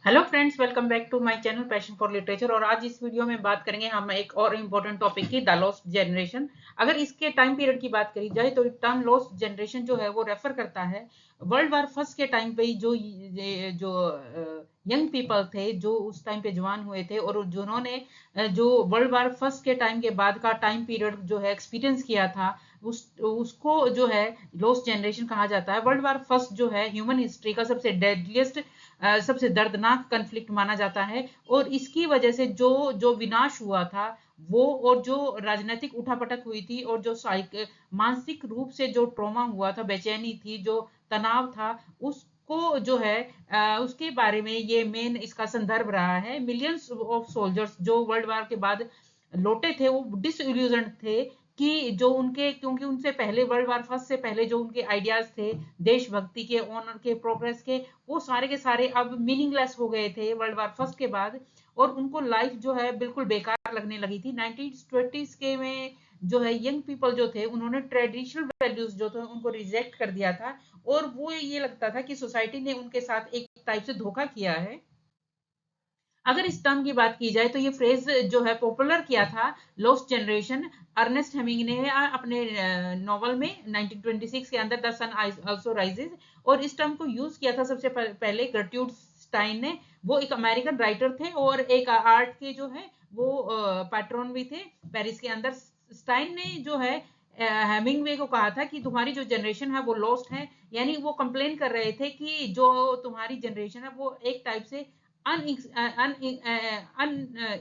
Hello friends, welcome back to my channel passion for literature. और आज इस video में बात करेंगे हम एक और इम्पोर्टेंट टॉपिक की, द लॉस्ट जनरेशन। अगर इसके टाइम पीरियड की बात करी जाए तो टर्म लॉस्ट जनरेशन जो है वो रेफर करता है वर्ल्ड वार फर्स्ट के टाइम पे ही जो यंग पीपल थे, जो उस टाइम पे जवान हुए थे और जिन्होंने जो वर्ल्ड वार फर्स्ट के टाइम के बाद का टाइम पीरियड जो है एक्सपीरियंस किया था, उसको जो है लॉस्ट जनरेशन कहा जाता है। वर्ल्ड वार फर्स्ट जो है ह्यूमन हिस्ट्री का सबसे डेडलिएस्ट, सबसे दर्दनाक कन्फ्लिक्ट माना जाता है। और इसकी वजह से जो जो विनाश हुआ था वो, और जो राजनीतिक उठापटक हुई थी, और जो मानसिक रूप से जो ट्रॉमा हुआ था, बेचैनी थी, जो तनाव था, उसको जो है उसके बारे में ये मेन इसका संदर्भ रहा है। मिलियंस ऑफ सोल्जर्स जो वर्ल्ड वार के बाद लौटे थे वो डिसइल्यूजन थे कि जो उनके, क्योंकि उनसे पहले वर्ल्ड वार फर्स्ट से पहले जो उनके आइडियाज थे देशभक्ति के, ऑनर के, प्रोग्रेस के, वो सारे के सारे अब मीनिंगलेस हो गए थे वर्ल्ड वार फर्स्ट के बाद। और उनको लाइफ जो है बिल्कुल बेकार लगने लगी थी 1920s के में। जो है यंग पीपल जो थे उन्होंने ट्रेडिशनल वैल्यूज जो थे उनको रिजेक्ट कर दिया था, और वो ये लगता था कि सोसाइटी ने उनके साथ एक टाइप से धोखा किया है। अगर इस टर्म की बात की जाए तो ये फ्रेज जो है पॉपुलर किया था लॉस्ट जनरेशन अर्नेस्ट हेमिंग ने अपने नॉवल में 1926 के अंदर द सन आल्सो राइजेस। और इस टर्म को यूज किया था सबसे पहले गर्ट्यूड स्टाइन ने। वो एक अमेरिकन राइटर थे और एक आर्ट के जो है वो पैट्रन भी थे पेरिस के अंदर। स्टाइन ने जो है हेमिंगवे को कहा था कि तुम्हारी जो जनरेशन है वो लॉस्ट है, यानी वो कंप्लेन कर रहे थे कि जो तुम्हारी जनरेशन है वो एक टाइप से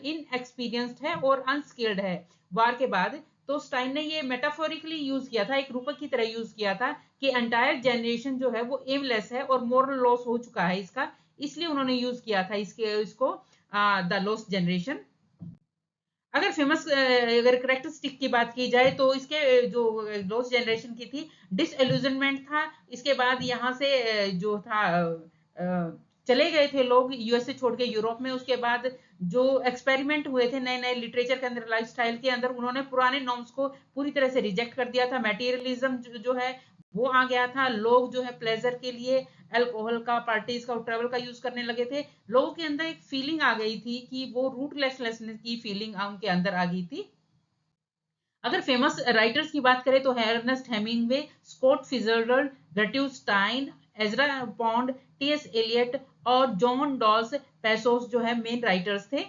इनएक्सपीरियंस्ड है और अनस्किल्ड है वार के बाद। तो स्टाइन ने ये मेटाफोरिकली यूज किया था, एक रूपक की तरह यूज किया था कि एंटायर जनरेशन जो है वो एमलेस है और मोरल लॉस हो चुका है इसका, इसलिए उन्होंने यूज किया था इसको द लॉस्ट जनरेशन। अगर फेमस अगर करेक्टरिस्टिक की बात की जाए तो इसके जो लॉस्ट जनरेशन की थी, डिसइल्यूजनमेंट था। इसके बाद यहाँ से जो था चले गए थे लोग यूएसए छोड़ के यूरोप में। उसके बाद जो एक्सपेरिमेंट हुए थे नए नए लिटरेचर के अंदर, लाइफस्टाइल के अंदर, उन्होंने पुराने नॉर्म्स को पूरी तरह से रिजेक्ट कर दिया था। मटेरियलिज्म जो है वो आ गया था। लोग जो है प्लेजर के लिए अल्कोहल का, पार्टीज का, ट्रेवल का यूज करने लगे थे। लोगों के अंदर एक फीलिंग आ गई थी कि वो रूटलेसनेस की फीलिंग उनके अंदर आ गई थी। अगर फेमस राइटर्स की बात करें तो अर्नेस्ट हेमिंगवे, स्कॉट फिजरल्ड, गर्ट्यूड Stein, Ezra Pound, TS Eliot और जॉन डॉल्स पैसोस जो है मेन राइटर्स थे।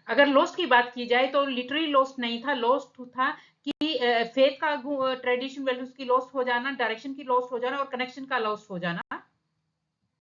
अगर लॉस्ट की बात की जाए तो लिटरली लॉस्ट नहीं था, लॉस्ट था कि फेथ का, ट्रेडिशन वैल्यूज की लॉस्ट हो जाना, डायरेक्शन की लॉस्ट हो जाना और कनेक्शन का लॉस्ट हो जाना।